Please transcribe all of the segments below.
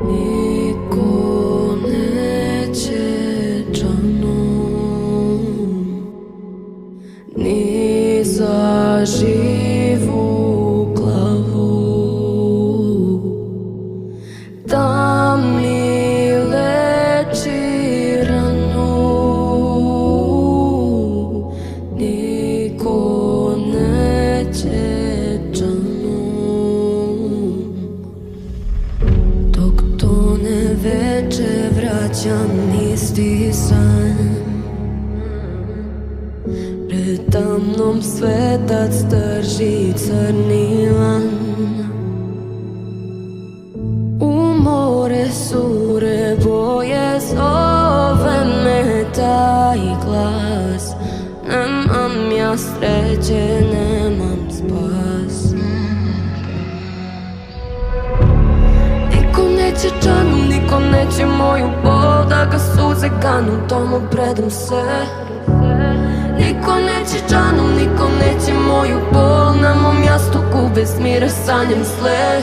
Niko neće džanom, ni za živu glavu, da mi leči ranu. Niko neće džanom, dok tone veče vraćam isti san. Predamnom svetac drži crni lan. U more sure boje zove me taj glas. Nemam ja sreće, nemam spas. Niko neće džanom, niko neće moju bol, da ga suze ganu, da mu predam se. Niko neće džanom, niko neće moju bol, na mom jastuku bez mira sanjam sle.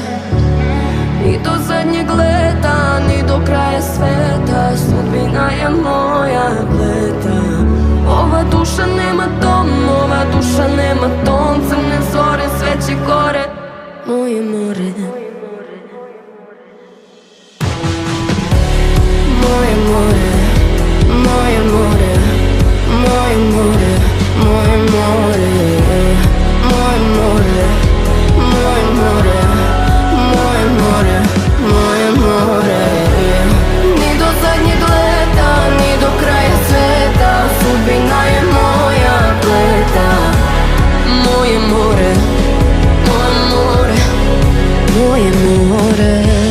Ni do zadnjeg leta, ni do kraja sveta, sudbina je moja bleda. Ova duša nema dom, ova duša nema ton, crne zore, sve će gore, moje more. Moje more, moje more, moje more, moje more, moje more, moje more, moje more, moje more. Ni do zadnjeg leta, ni do kraja sveta, sudbina je moja bleda. Moje more, moje more, moje more.